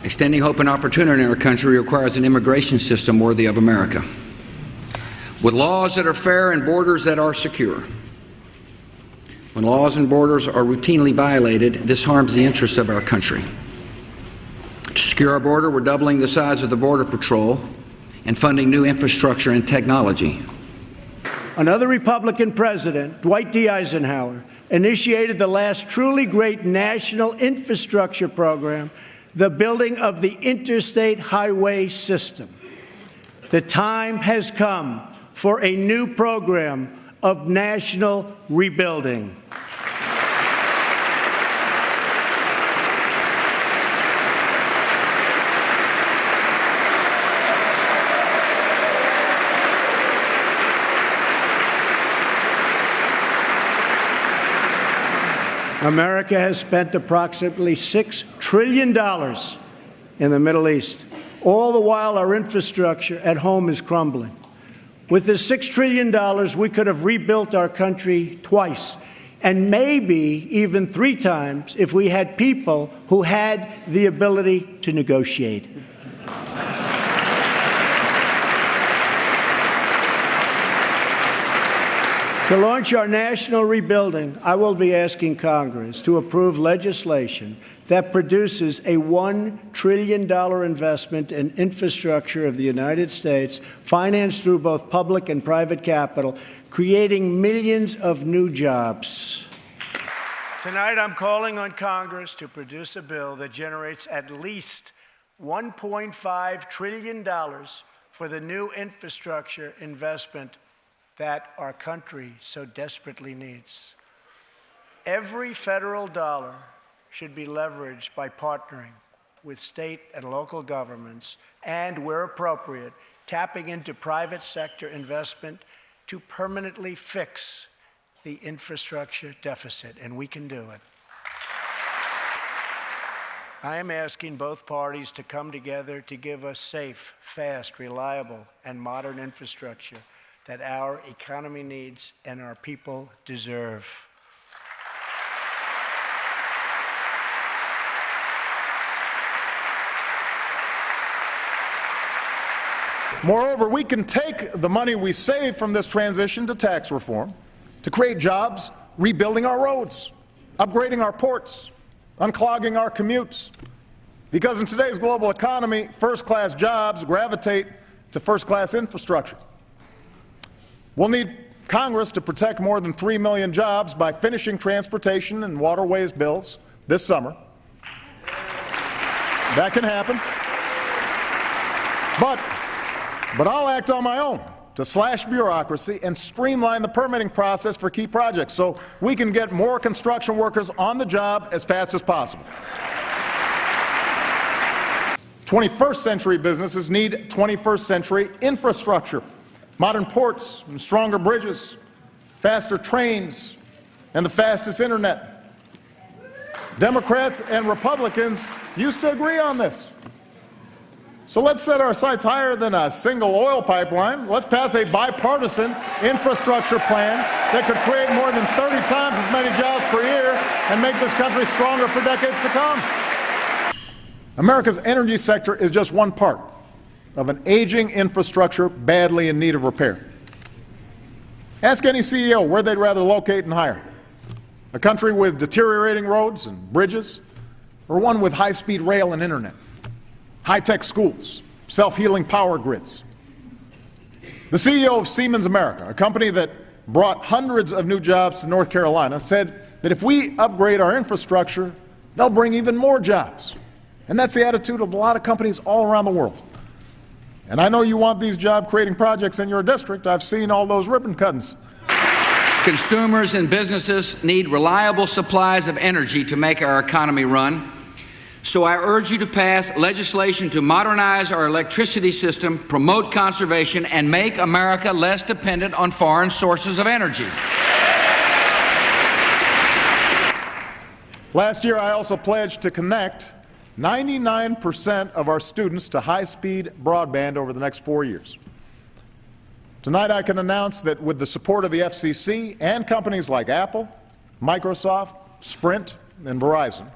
Extending hope and opportunity in our country requires an immigration system worthy of America, with laws that are fair and borders that are secure. When laws and borders are routinely violated, this harms the interests of our country. To secure our border, we're doubling the size of the Border Patrol and funding new infrastructure and technology. Another Republican president, Dwight D. Eisenhower, initiated the last truly great national infrastructure program, the building of the interstate highway system. The time has come for a new program of national rebuilding. America has spent approximately $6 trillion in the Middle East. All the while, our infrastructure at home is crumbling. With this $6 trillion, we could have rebuilt our country twice, and maybe even 3 times if we had people who had the ability to negotiate. To launch our national rebuilding, I will be asking Congress to approve legislation that produces a $1 trillion investment in infrastructure of the United States, financed through both public and private capital, creating millions of new jobs. Tonight, I'm calling on Congress to produce a bill that generates at least $1.5 trillion for the new infrastructure investment that our country so desperately needs. Every federal dollar should be leveraged by partnering with state and local governments and, where appropriate, tapping into private sector investment to permanently fix the infrastructure deficit, and we can do it. I am asking both parties to come together to give us safe, fast, reliable, and modern infrastructure that our economy needs and our people deserve. Moreover, we can take the money we save from this transition to tax reform to create jobs, rebuilding our roads, upgrading our ports, unclogging our commutes. Because in today's global economy, first-class jobs gravitate to first-class infrastructure. We'll need Congress to protect more than 3 million jobs by finishing transportation and waterways bills this summer. That can happen. But I'll act on my own to slash bureaucracy and streamline the permitting process for key projects so we can get more construction workers on the job as fast as possible. 21st century businesses need 21st century infrastructure. Modern ports and stronger bridges, faster trains, and the fastest internet. Democrats and Republicans used to agree on this. So let's set our sights higher than a single oil pipeline. Let's pass a bipartisan infrastructure plan that could create more than 30 times as many jobs per year and make this country stronger for decades to come. America's energy sector is just one part of an aging infrastructure badly in need of repair. Ask any CEO where they'd rather locate and hire: a country with deteriorating roads and bridges, or one with high-speed rail and internet, high-tech schools, self-healing power grids. The CEO of Siemens America, a company that brought hundreds of new jobs to North Carolina, said that if we upgrade our infrastructure, they'll bring even more jobs. And that's the attitude of a lot of companies all around the world. And I know you want these job-creating projects in your district. I've seen all those ribbon cuttings. Consumers and businesses need reliable supplies of energy to make our economy run. So I urge you to pass legislation to modernize our electricity system, promote conservation, and make America less dependent on foreign sources of energy. Last year, I also pledged to connect 99% of our students to high-speed broadband over the next 4 years. Tonight, I can announce that with the support of the FCC and companies like Apple, Microsoft, Sprint, and Verizon,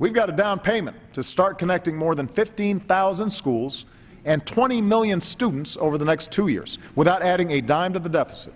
We've got a down payment to start connecting more than 15,000 schools and 20 million students over the next 2 years without adding a dime to the deficit.